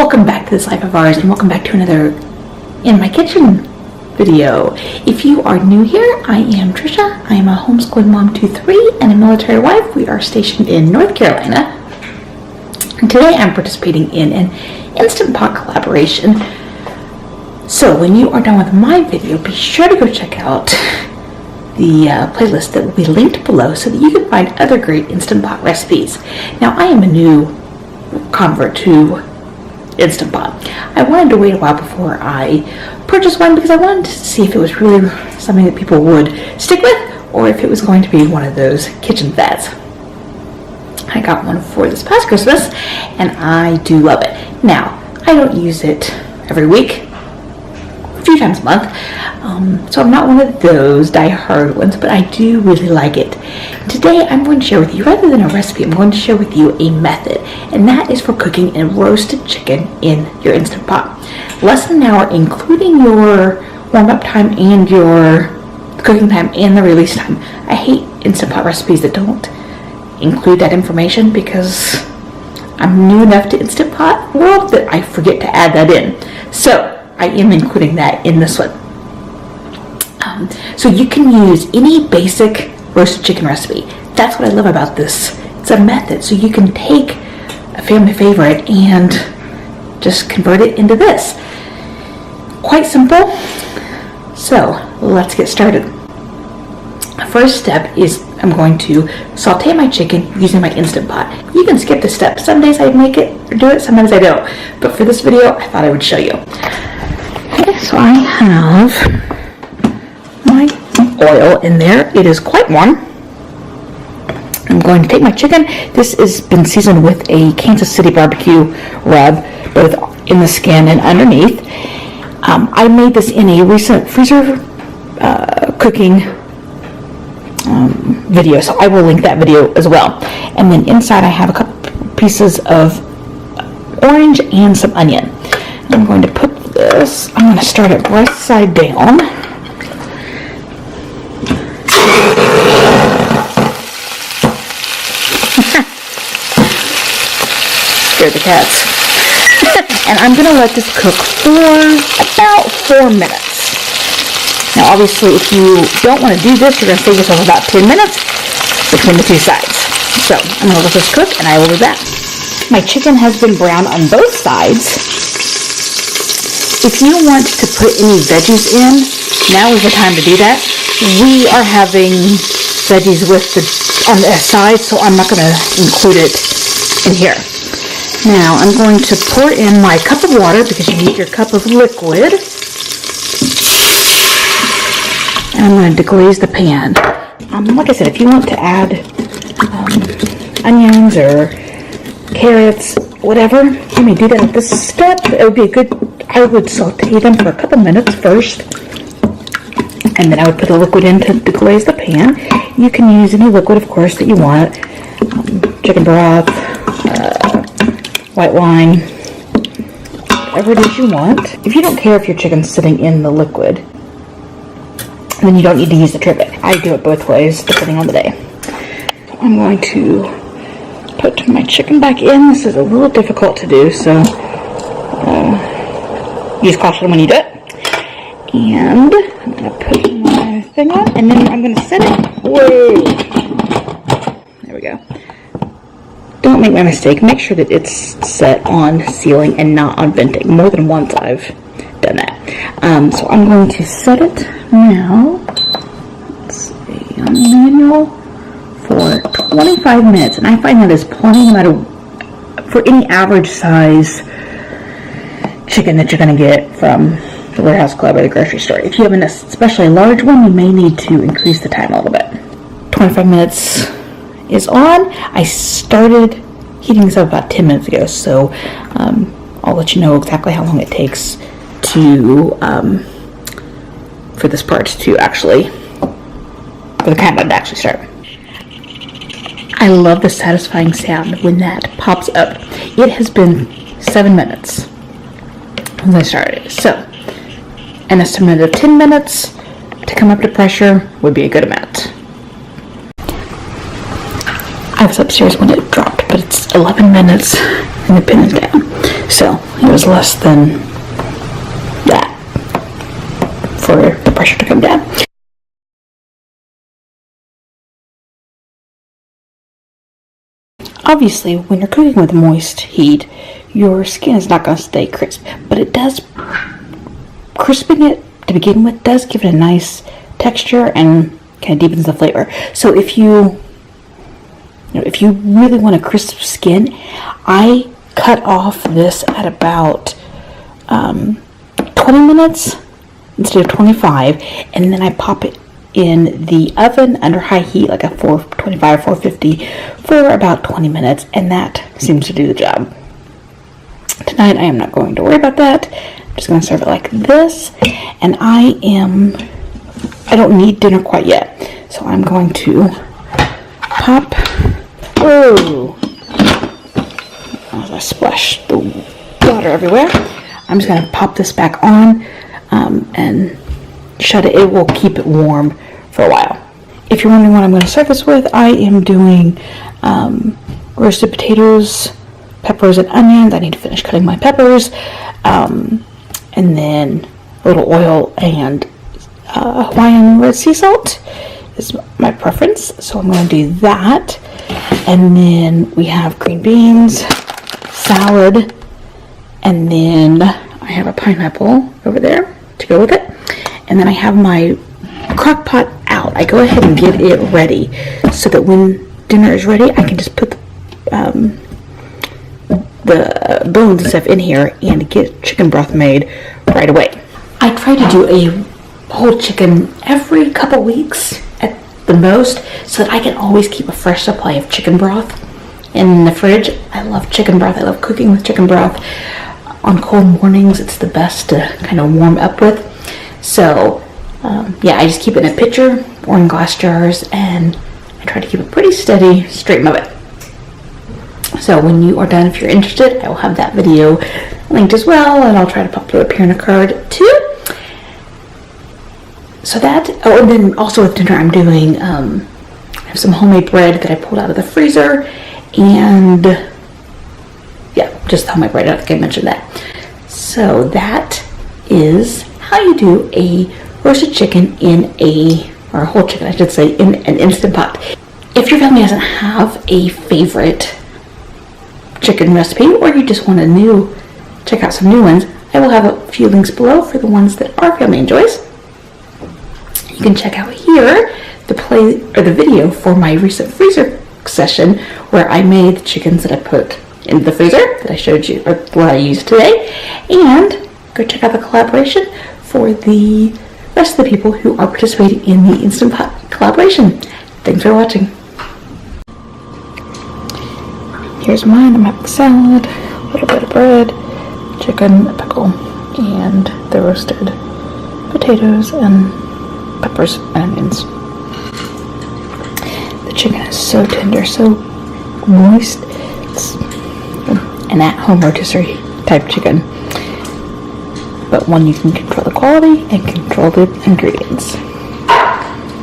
Welcome back to this life of ours, and welcome back to another In My Kitchen video. If you are new here, I am Tricia. I am a homeschooling mom to 3 and a military wife. We are stationed in North Carolina. And today I'm participating in an Instant Pot collaboration. So when you are done with my video, be sure to go check out the playlist that will be linked below so that you can find other great Instant Pot recipes. Now, I am a new convert to Instant Pot. I wanted to wait a while before I purchased one because I wanted to see if it was really something that people would stick with or if it was going to be one of those kitchen fads. I got one for this past Christmas and I do love it. Now, I don't use it every week, a few times a month, so I'm not one of those die-hard ones, but I do really like it. Today I'm going to share with you, rather than a recipe, I'm going to share with you a method, and that is for cooking a roasted chicken in your Instant Pot. Less than an hour, including your warm-up time and your cooking time and the release time. I hate Instant Pot recipes that don't include that information because I'm new enough to Instant Pot world that I forget to add that in. So I am including that in this one. So you can use any basic roasted chicken recipe. That's what I love about this. It's a method, so you can take a family favorite and just convert it into this. Quite simple. So let's get started. The first step is I'm going to saute my chicken using my Instant Pot. You can skip this step. Some days I make it or do it, sometimes I don't. But for this video, I thought I would show you. Okay, so I have my oil in there. It is quite warm. I'm going to take my chicken. This has been seasoned with a Kansas City barbecue rub, both in the skin and underneath. I made this in a recent freezer cooking video, so I will link that video as well. And then inside I have a couple pieces of orange and some onion. I'm going to put this, I'm going to start it right side down. Scared the cats. And I'm going to let this cook for about 4 minutes. Now obviously if you don't want to do this, you're going to save yourself about 10 minutes between the two sides. So I'm going to let this cook and I will be back. My chicken has been brown on both sides. If you want to put any veggies in, now is the time to do that. We are having veggies on the side, so I'm not going to include it in here. Now I'm going to pour in my cup of water because you need your cup of liquid. And I'm going to deglaze the pan. Like I said, if you want to add onions or carrots, whatever, you may do that at this step. It would be a good, I would saute them for a couple minutes first. And then I would put the liquid in to deglaze the pan. You can use any liquid, of course, that you want. Chicken broth, white wine, whatever it is you want. If you don't care if your chicken's sitting in the liquid, then you don't need to use the trivet. I do it both ways, depending on the day. I'm going to put my chicken back in. This is a little difficult to do, so use caution when you do it. And I'm going to put my thing on, and then I'm going to set it. Whoa! There we go. Don't make my mistake. Make sure that it's set on sealing and not on venting. More than once I've done that. So I'm going to set it now. Let's see, on manual for 25 minutes. And I find that is plenty no matter for any average size chicken that you're going to get from the warehouse club or the grocery store. If you have an especially large one, you may need to increase the time a little bit. 25 minutes is on. I started heating this up about 10 minutes ago, so I'll let you know exactly how long it takes to for this part to actually, for the countdown to actually start. I love the satisfying sound when that pops up. It has been 7 minutes since I started, so an estimate of 10 minutes to come up to pressure would be a good amount. I was upstairs when it dropped, but it's 11 minutes and the pin is down. So It was less than that for the pressure to come down. Obviously, when you're cooking with moist heat, your skin is not going to stay crisp, but it does, crisping it to begin with does give it a nice texture and kind of deepens the flavor. So if you really want a crisp skin, I cut off this at about 20 minutes instead of 25, and then I pop it in the oven under high heat, like a 425 or 450, for about 20 minutes, and that seems to do the job. Tonight I am not going to worry about that. I'm just going to serve it like this, and I don't need dinner quite yet, so I'm going to pop. Whoa! As I splash the water everywhere, I'm just going to pop this back on and shut it. It will keep it warm for a while. If you're wondering what I'm going to serve this with, I am doing roasted potatoes, peppers, and onions. I need to finish cutting my peppers, and then a little oil and Hawaiian red sea salt is my preference, so I'm going to do that. And then we have green beans, salad, and then I have a pineapple over there to go with it. And then I have my crock pot out. I go ahead and get it ready so that when dinner is ready, I can just put the bones and stuff in here and get chicken broth made right away. I try to do a whole chicken every couple weeks at the most so that I can always keep a fresh supply of chicken broth in the fridge. I love chicken broth. I love cooking with chicken broth. On cold mornings, it's the best to kind of warm up with. So, yeah, I just keep it in a pitcher or in glass jars, and I try to keep it pretty steady, straight of it. So when you are done, if you're interested, I will have that video linked as well, and I'll try to pop it up here in a card too. So that, oh, and then also with dinner, I'm doing, I have some homemade bread that I pulled out of the freezer, and yeah, just homemade bread. I think I mentioned that. So that is how you do a roasted chicken or a whole chicken, I should say, in an Instant Pot. If your family doesn't have a favorite chicken recipe, or you just want to check out some new ones, I will have a few links below for the ones that our family enjoys. You can check out here the video for my recent freezer session where I made the chickens that I put in the freezer that I showed you, or what I used today, and go check out the collaboration for the rest of the people who are participating in the Instant Pot collaboration. Thanks for watching. Here's mine. I'm having salad, a little bit of bread, chicken, a pickle, and the roasted potatoes and peppers and onions. The chicken is so tender, so moist. It's an at-home rotisserie type chicken, but one you can control the quality and control the ingredients.